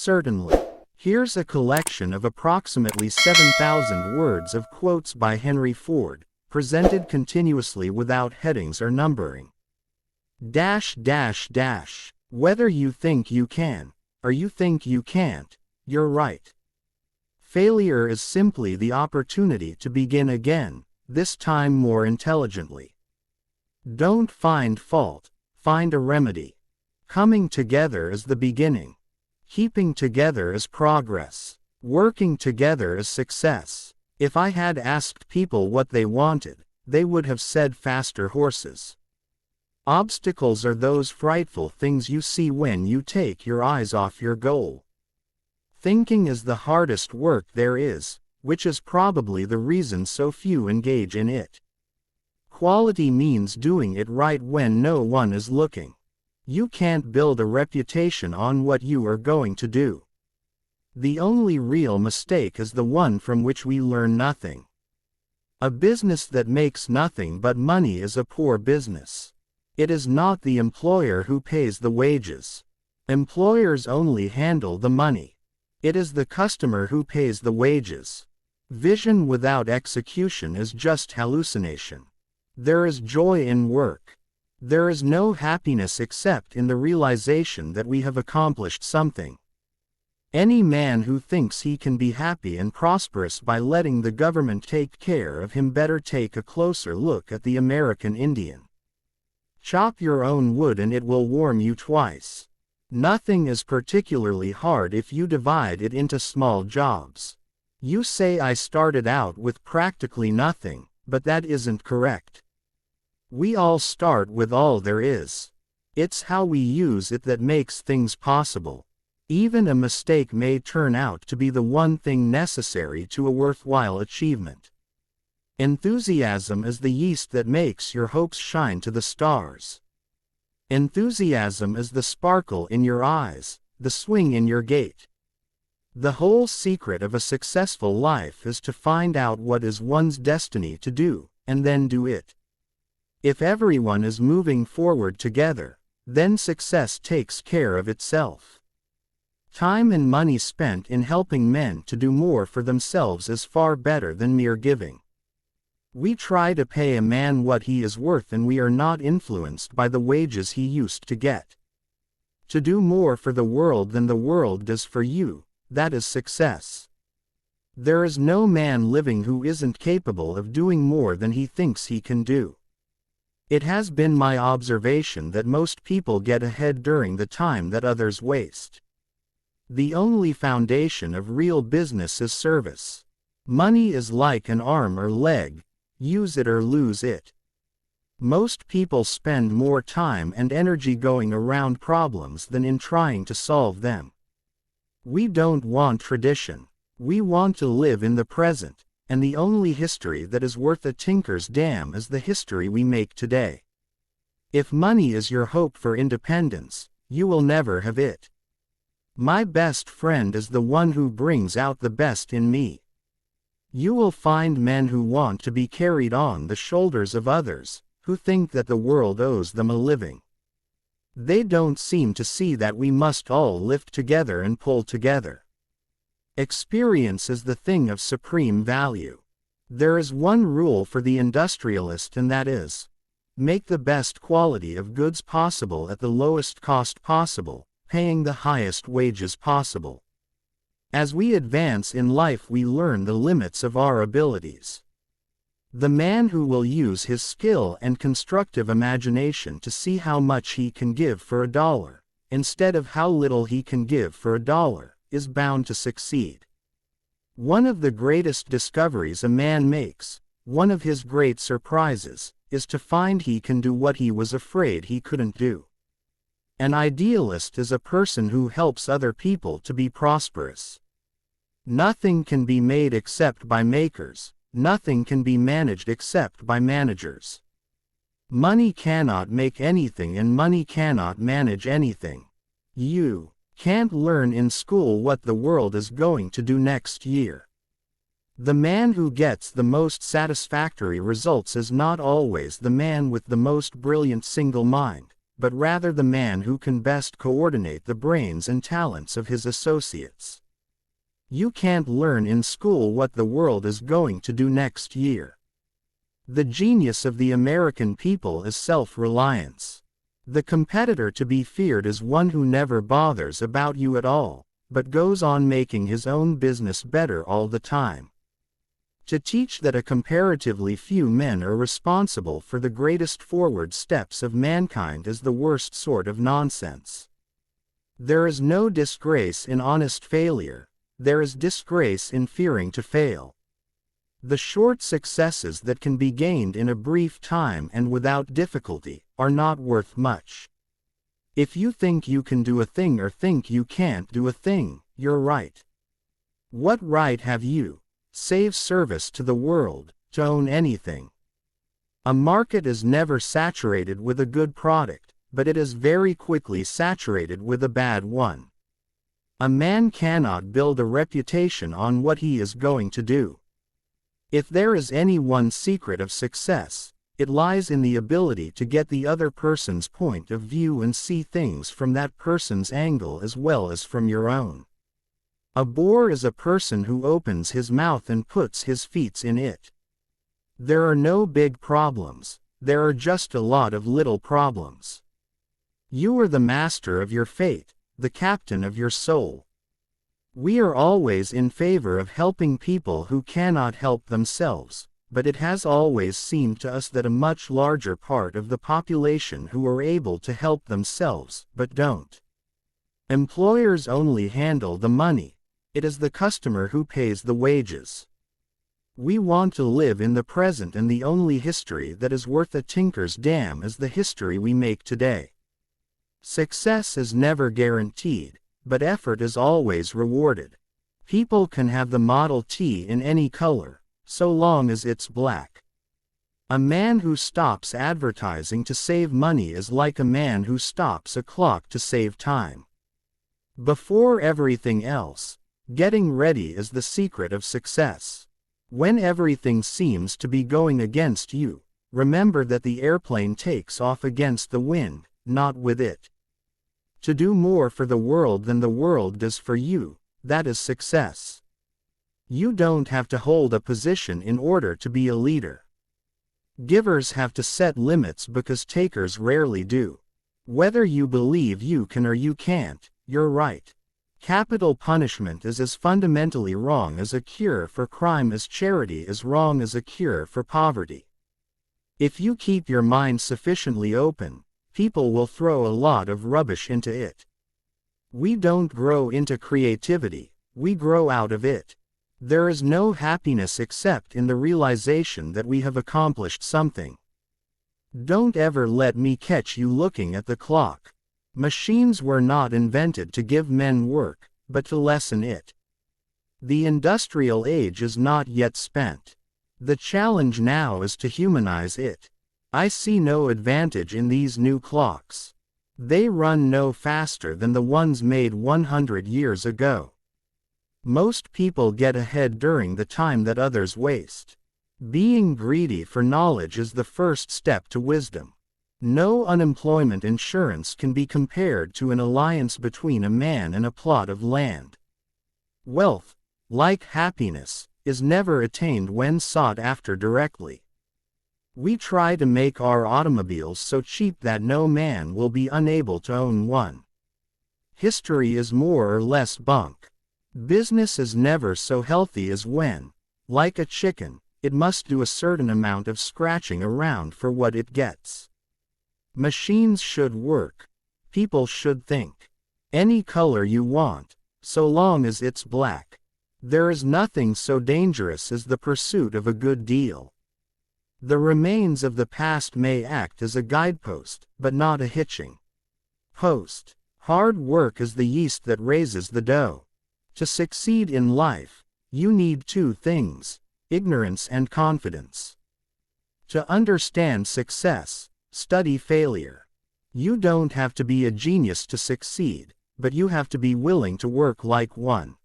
Certainly. Here's a collection of approximately 7,000 words of quotes by Henry Ford, presented continuously without headings or numbering. Dash dash dash. Whether you think you can, or you think you can't, you're right. Failure is simply the opportunity to begin again, this time more intelligently. Don't find fault, find a remedy. Coming together is the beginning. Keeping together is progress. Working together is success. If I had asked people what they wanted, they would have said faster horses. Obstacles are those frightful things you see when you take your eyes off your goal. Thinking is the hardest work there is, which is probably the reason so few engage in it. Quality means doing it right when no one is looking. You can't build a reputation on what you are going to do. The only real mistake is the one from which we learn nothing. A business that makes nothing but money is a poor business. It is not the employer who pays the wages. Employers only handle the money. It is the customer who pays the wages. Vision without execution is just hallucination. There is joy in work. There is no happiness except in the realization that we have accomplished something. Any man who thinks he can be happy and prosperous by letting the government take care of him better take a closer look at the American Indian. Chop your own wood and it will warm you twice. Nothing is particularly hard if you divide it into small jobs. You say I started out with practically nothing, but that isn't correct. We all start with all there is. It's how we use it that makes things possible. Even a mistake may turn out to be the one thing necessary to a worthwhile achievement. Enthusiasm is the yeast that makes your hopes shine to the stars. Enthusiasm is the sparkle in your eyes, the swing in your gait. The whole secret of a successful life is to find out what is one's destiny to do, and then do it. If everyone is moving forward together, then success takes care of itself. Time and money spent in helping men to do more for themselves is far better than mere giving. We try to pay a man what he is worth and we are not influenced by the wages he used to get. To do more for the world than the world does for you, that is success. There is no man living who isn't capable of doing more than he thinks he can do. It has been my observation that most people get ahead during the time that others waste. The only foundation of real business is service. Money is like an arm or leg, use it or lose it. Most people spend more time and energy going around problems than in trying to solve them. We don't want tradition. We want to live in the present. And the only history that is worth a tinker's damn is the history we make today. If money is your hope for independence, you will never have it. My best friend is the one who brings out the best in me. You will find men who want to be carried on the shoulders of others, who think that the world owes them a living. They don't seem to see that we must all lift together and pull together. Experience is the thing of supreme value. There is one rule for the industrialist and that is, make the best quality of goods possible at the lowest cost possible, paying the highest wages possible. As we advance in life we learn the limits of our abilities. The man who will use his skill and constructive imagination to see how much he can give for $1, instead of how little he can give for $1, is bound to succeed. One of the greatest discoveries a man makes, one of his great surprises, is to find he can do what he was afraid he couldn't do. An idealist is a person who helps other people to be prosperous. Nothing can be made except by makers, nothing can be managed except by managers. Money cannot make anything and money cannot manage anything. You can't learn in school what the world is going to do next year. The man who gets the most satisfactory results is not always the man with the most brilliant single mind, but rather the man who can best coordinate the brains and talents of his associates. You can't learn in school what the world is going to do next year. The genius of the American people is self-reliance. The competitor to be feared is one who never bothers about you at all, but goes on making his own business better all the time. To teach that a comparatively few men are responsible for the greatest forward steps of mankind is the worst sort of nonsense. There is no disgrace in honest failure. There is disgrace in fearing to fail. The short successes that can be gained in a brief time and without difficulty are not worth much. If you think you can do a thing or think you can't do a thing, you're right. What right have you, save service to the world, to own anything? A market is never saturated with a good product, but it is very quickly saturated with a bad one. A man cannot build a reputation on what he is going to do. If there is any one secret of success, it lies in the ability to get the other person's point of view and see things from that person's angle as well as from your own. A bore is a person who opens his mouth and puts his feet in it. There are no big problems, there are just a lot of little problems. You are the master of your fate, the captain of your soul. We are always in favor of helping people who cannot help themselves, but it has always seemed to us that a much larger part of the population who are able to help themselves, but don't. Employers only handle the money. It is the customer who pays the wages. We want to live in the present, and the only history that is worth a tinker's damn is the history we make today. Success is never guaranteed, but effort is always rewarded. People can have the Model T in any color, so long as it's black. A man who stops advertising to save money is like a man who stops a clock to save time. Before everything else, getting ready is the secret of success. When everything seems to be going against you, remember that the airplane takes off against the wind, not with it. To do more for the world than the world does for you, that is success. You don't have to hold a position in order to be a leader. Givers have to set limits because takers rarely do. Whether you believe you can or you can't, you're right. Capital punishment is as fundamentally wrong as a cure for crime as charity is wrong as a cure for poverty. If you keep your mind sufficiently open, people will throw a lot of rubbish into it. We don't grow into creativity, we grow out of it. There is no happiness except in the realization that we have accomplished something. Don't ever let me catch you looking at the clock. Machines were not invented to give men work, but to lessen it. The industrial age is not yet spent. The challenge now is to humanize it. I see no advantage in these new clocks. They run no faster than the ones made 100 years ago. Most people get ahead during the time that others waste. Being greedy for knowledge is the first step to wisdom. No unemployment insurance can be compared to an alliance between a man and a plot of land. Wealth, like happiness, is never attained when sought after directly. We try to make our automobiles so cheap that no man will be unable to own one. History is more or less bunk. Business is never so healthy as when, like a chicken, it must do a certain amount of scratching around for what it gets. Machines should work. People should think. Any color you want, so long as it's black. There is nothing so dangerous as the pursuit of a good deal. The remains of the past may act as a guidepost, but not a hitching post. Hard work is the yeast that raises the dough. To succeed in life, you need two things: ignorance and confidence. To understand success, study failure. You don't have to be a genius to succeed, but you have to be willing to work like one.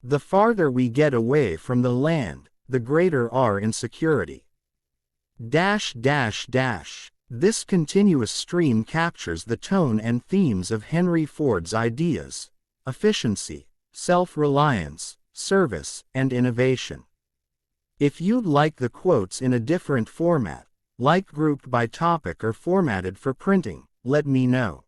The farther we get away from the land, the greater our insecurity. This continuous stream captures the tone and themes of Henry Ford's ideas: efficiency, self-reliance, service, and innovation. If you'd like the quotes in a different format, like grouped by topic or formatted for printing, let me know.